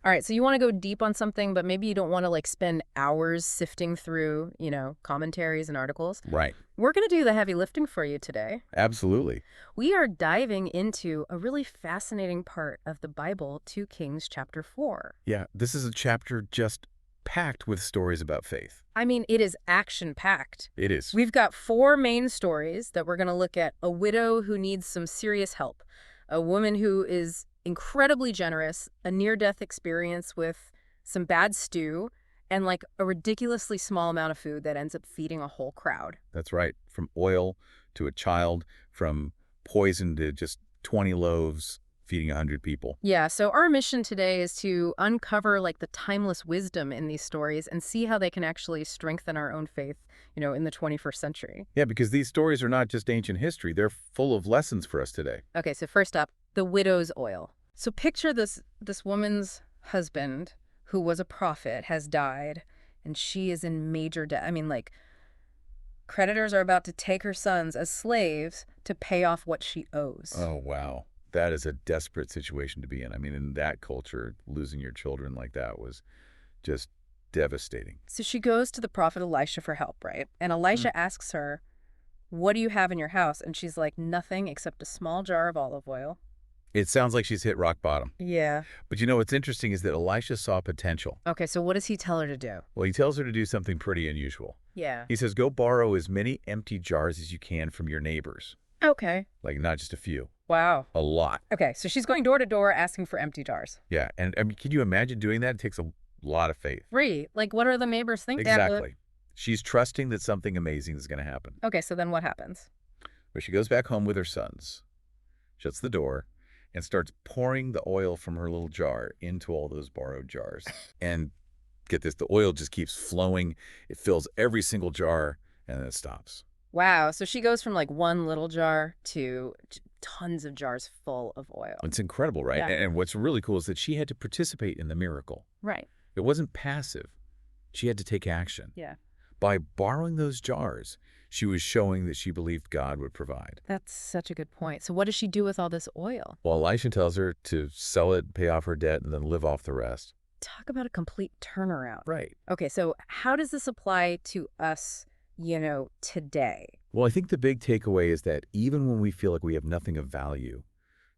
All right, so you want to go deep on something, but maybe you don't want to like spend hours sifting through, commentaries and articles. Right. We're going to do the heavy lifting for you today. Absolutely. We are diving into a really fascinating part of the Bible, 2 Kings chapter 4. Yeah, this is a chapter just packed with stories about faith. I mean, it is action-packed. It is. We've got 4 main stories that we're going to look at: a widow who needs some serious help, a woman who is incredibly generous, a near-death experience with some bad stew, and like a ridiculously small amount of food that ends up feeding a whole crowd. That's right. From oil to a child, from poison to just 20 loaves feeding 100 people. Yeah, so our mission today is to uncover like the timeless wisdom in these stories and see how they can actually strengthen our own faith, in the 21st century. Yeah, because these stories are not just ancient history. They're full of lessons for us today. Okay, so first up, the widow's oil. So picture this woman's husband, who was a prophet, has died, and she is in major debt. I mean, like, creditors are about to take her sons as slaves to pay off what she owes. Oh, wow. That is a desperate situation to be in. I mean, in that culture, losing your children like that was just devastating. So she goes to the prophet Elisha for help, right? And Mm. Elisha asks her, "What do you have in your house?" And she's like, "Nothing except a small jar of olive oil." It sounds like she's hit rock bottom. Yeah. But what's interesting is that Elisha saw potential. Okay, so what does he tell her to do? Well, he tells her to do something pretty unusual. Yeah. He says, go borrow as many empty jars as you can from your neighbors. Okay. Like, not just a few, Wow. a lot. Okay, so she's going door to door asking for empty jars. Yeah, and I mean, can you imagine doing that? It takes a lot of faith. Free. Like, what are the neighbors thinking? Exactly. She's trusting that something amazing is going to happen. Okay, so then what happens? But she goes back home with her sons, shuts the door, and starts pouring the oil from her little jar into all those borrowed jars. And get this, the oil just keeps flowing. It fills every single jar, and then it stops. Wow, so she goes from like one little jar to tons of jars full of oil. It's incredible, right? Yeah. And what's really cool is that she had to participate in the miracle. Right. It wasn't passive. She had to take action. Yeah. By borrowing those jars, she was showing that she believed God would provide. That's such a good point. So what does she do with all this oil? Well, Elisha tells her to sell it, pay off her debt, and then live off the rest. Talk about a complete turnaround. Right. Okay, so how does this apply to us, today? Well, I think the big takeaway is that even when we feel like we have nothing of value,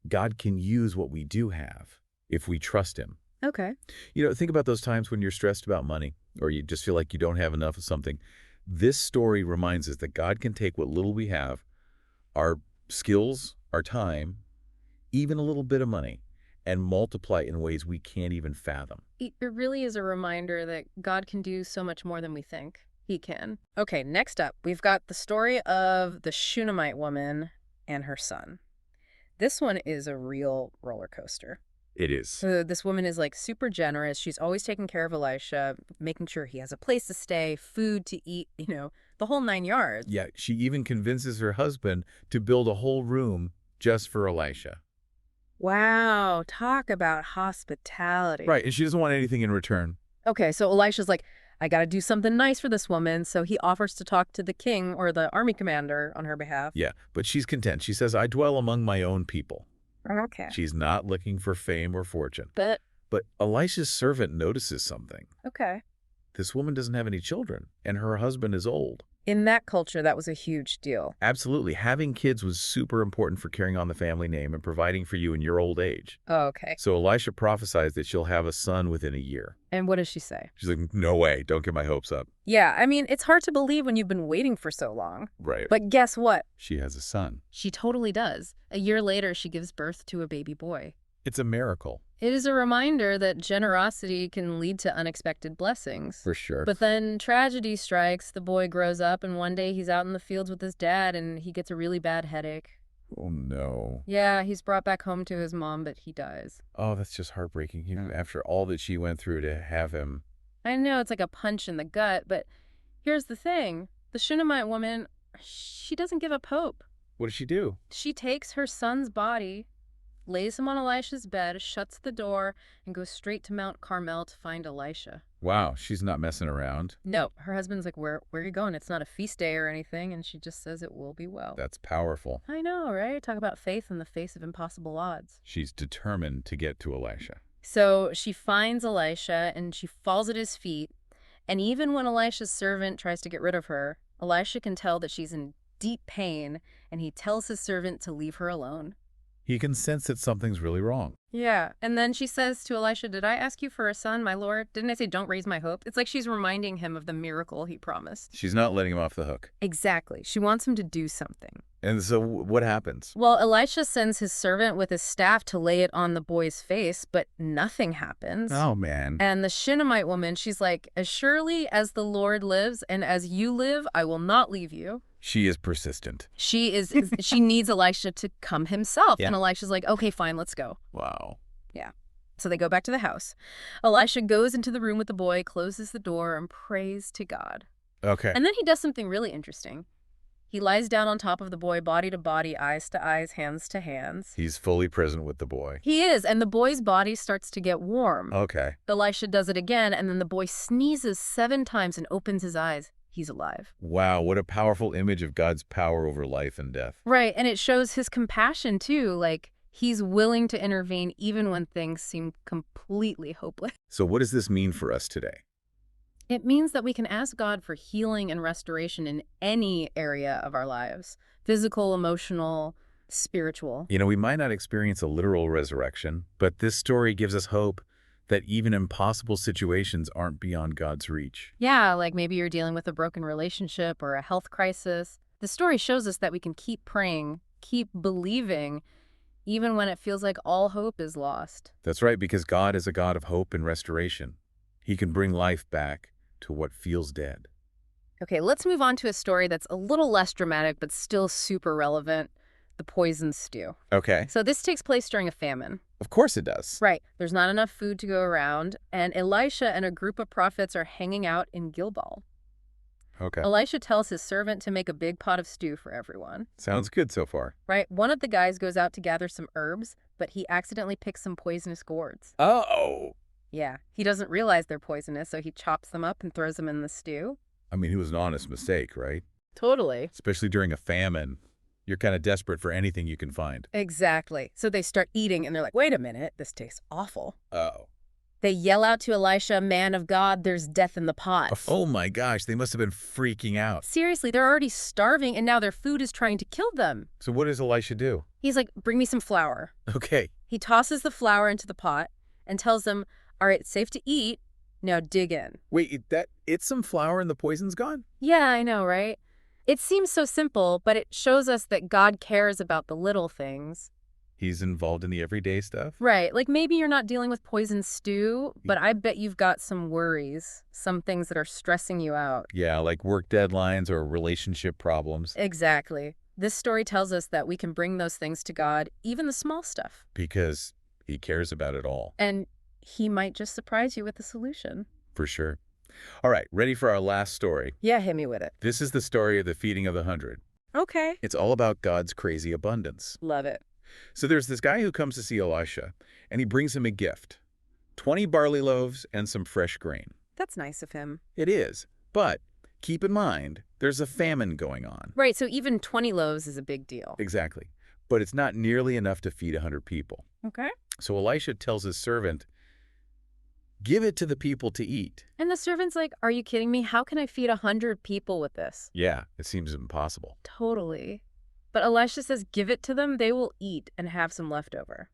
God can use what we do have if we trust him. Okay. Think about those times when you're stressed about money or you just feel like you don't have enough of something. This story reminds us that God can take what little we have, our skills, our time, even a little bit of money, and multiply it in ways we can't even fathom. It really is a reminder that God can do so much more than we think he can. Okay, next up, we've got the story of the Shunammite woman and her son. This one is a real roller coaster. It is. So this woman is like super generous. She's always taking care of Elisha, making sure he has a place to stay, food to eat, the whole 9 yards. Yeah, she even convinces her husband to build a whole room just for Elisha. Wow, talk about hospitality. Right, and she doesn't want anything in return. Okay, so Elisha's like, I got to do something nice for this woman. So he offers to talk to the king or the army commander on her behalf. Yeah, but she's content. She says, I dwell among my own people. Okay. She's not looking for fame or fortune. But Elisha's servant notices something. okay. This woman doesn't have any children, and her husband is old. In that culture, that was a huge deal. Absolutely. Having kids was super important for carrying on the family name and providing for you in your old age. Oh, okay. So Elisha prophesies that she'll have a son within a year. And what does she say? She's like, no way. Don't get my hopes up. Yeah, I mean, it's hard to believe when you've been waiting for so long. Right. But guess what? She has a son. She totally does. A year later, she gives birth to a baby boy. It's a miracle. It is a reminder that generosity can lead to unexpected blessings. For sure. But then tragedy strikes. The boy grows up, and one day he's out in the fields with his dad, and he gets a really bad headache. Oh, no. Yeah, he's brought back home to his mom, but he dies. Oh, that's just heartbreaking. After all that she went through to have him. I know it's like a punch in the gut, but here's the thing. The Shunammite woman, she doesn't give up hope. What does she do? She takes her son's body, lays him on Elisha's bed, shuts the door, and goes straight to Mount Carmel to find Elisha. Wow, she's not messing around. No, her husband's like, where are you going? It's not a feast day or anything, and she just says it will be well. That's powerful. I know, right? Talk about faith in the face of impossible odds. She's determined to get to Elisha. So she finds Elisha and she falls at his feet. And even when Elisha's servant tries to get rid of her, Elisha can tell that she's in deep pain, and he tells his servant to leave her alone. He can sense that something's really wrong. Yeah. And then she says to Elisha, "Did I ask you for a son, my lord? Didn't I say don't raise my hope?" It's like she's reminding him of the miracle he promised. She's not letting him off the hook. Exactly. She wants him to do something. And so what happens? Well, Elisha sends his servant with his staff to lay it on the boy's face, but nothing happens. Oh, man. And the Shunammite woman, she's like, "As surely as the Lord lives and as you live, I will not leave you." She is persistent. She needs Elisha to come himself. Yeah. And Elisha's like, "Okay, fine, let's go." Wow. Yeah. So they go back to the house. Elisha goes into the room with the boy, closes the door, and prays to God. Okay. And then he does something really interesting. He lies down on top of the boy, body to body, eyes to eyes, hands to hands. He's fully present with the boy. He is, and the boy's body starts to get warm. Okay. Elisha does it again, and then the boy sneezes 7 times and opens his eyes. He's alive. Wow, what a powerful image of God's power over life and death. Right, and it shows his compassion, too. Like, he's willing to intervene even when things seem completely hopeless. So what does this mean for us today? It means that we can ask God for healing and restoration in any area of our lives. Physical, emotional, spiritual. You know, we might not experience a literal resurrection, but this story gives us hope that even impossible situations aren't beyond God's reach. Yeah, like maybe you're dealing with a broken relationship or a health crisis. The story shows us that we can keep praying, keep believing, even when it feels like all hope is lost. That's right, because God is a God of hope and restoration. He can bring life back to what feels dead. Okay, let's move on to a story that's a little less dramatic but still super relevant, the poison stew. Okay. So this takes place during a famine. Of course it does. Right. There's not enough food to go around, and Elisha and a group of prophets are hanging out in Gilgal. Okay. Elisha tells his servant to make a big pot of stew for everyone. Sounds good so far. Right? One of the guys goes out to gather some herbs, but he accidentally picks some poisonous gourds. Oh. Yeah. He doesn't realize they're poisonous, so he chops them up and throws them in the stew. I mean, it was an honest mistake, right? Totally. Especially during a famine. You're kind of desperate for anything you can find. Exactly. So they start eating, and they're like, "Wait a minute, this tastes awful." Oh. They yell out to Elisha, "Man of God, there's death in the pot." Oh my gosh, they must have been freaking out. Seriously, they're already starving, and now their food is trying to kill them. So what does Elisha do? He's like, "Bring me some flour." Okay. He tosses the flour into the pot and tells them, "All right, it's safe to eat. Now dig in." Wait, it's some flour and the poison's gone? Yeah, I know, right? It seems so simple, but it shows us that God cares about the little things. He's involved in the everyday stuff? Right. Like maybe you're not dealing with poison stew, but I bet you've got some worries, some things that are stressing you out. Yeah, like work deadlines or relationship problems. Exactly. This story tells us that we can bring those things to God, even the small stuff. Because he cares about it all. And he might just surprise you with the solution. For sure. All right, ready for our last story. Yeah, hit me with it. This is the story of the feeding of the 100. Okay. It's all about God's crazy abundance. Love it. So there's this guy who comes to see Elisha, and he brings him a gift. 20 barley loaves and some fresh grain. That's nice of him. It is. But keep in mind, there's a famine going on. Right, so even 20 loaves is a big deal. Exactly. But it's not nearly enough to feed 100 people. Okay. So Elisha tells his servant, give it to the people to eat. And the servant's like, "Are you kidding me? How can I feed 100 people with this?" Yeah, it seems impossible. Totally. But Elisha says, "Give it to them. They will eat and have some left over."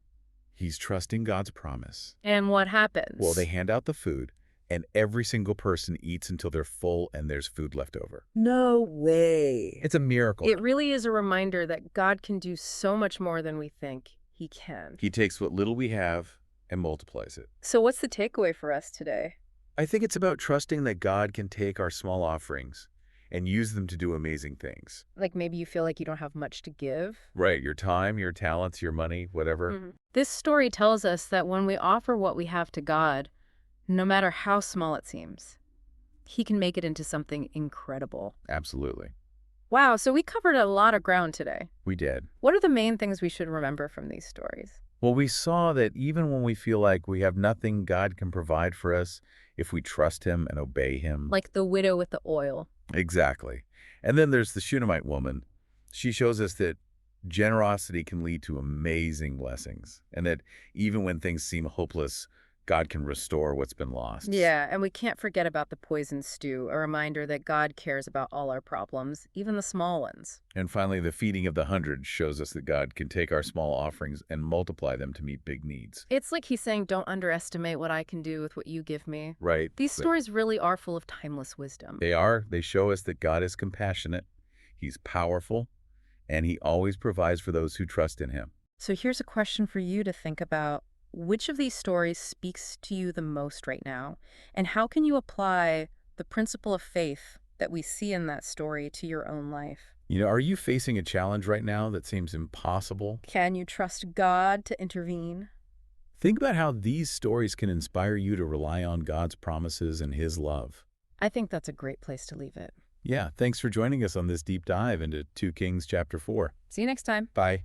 He's trusting God's promise. And what happens? Well, they hand out the food, and every single person eats until they're full and there's food left over. No way. It's a miracle. It really is a reminder that God can do so much more than we think he can. He takes what little we have and multiplies it. So what's the takeaway for us today? I think it's about trusting that God can take our small offerings and use them to do amazing things. Like maybe you feel like you don't have much to give. Right, your time, your talents, your money, whatever. This story tells us that when we offer what we have to God, no matter how small it seems, he can make it into something incredible. Absolutely. Wow, so we covered a lot of ground today. We did. What are the main things we should remember from these stories? Well, we saw that even when we feel like we have nothing, God can provide for us if we trust him and obey him. Like the widow with the oil. Exactly. And then there's the Shunammite woman. She shows us that generosity can lead to amazing blessings, and that even when things seem hopeless, God can restore what's been lost. Yeah, and we can't forget about the poison stew, a reminder that God cares about all our problems, even the small ones. And finally, the feeding of the hundred shows us that God can take our small offerings and multiply them to meet big needs. It's like he's saying, don't underestimate what I can do with what you give me. Right? These stories really are full of timeless wisdom. They are. They show us that God is compassionate, He's powerful, and He always provides for those who trust in Him. So here's a question for you to think about. Which of these stories speaks to you the most right now? And how can you apply the principle of faith that we see in that story to your own life? Are you facing a challenge right now that seems impossible? Can you trust God to intervene? Think about how these stories can inspire you to rely on God's promises and His love. I think that's a great place to leave it. Yeah, thanks for joining us on this deep dive into 2 Kings chapter 4. See you next time. Bye.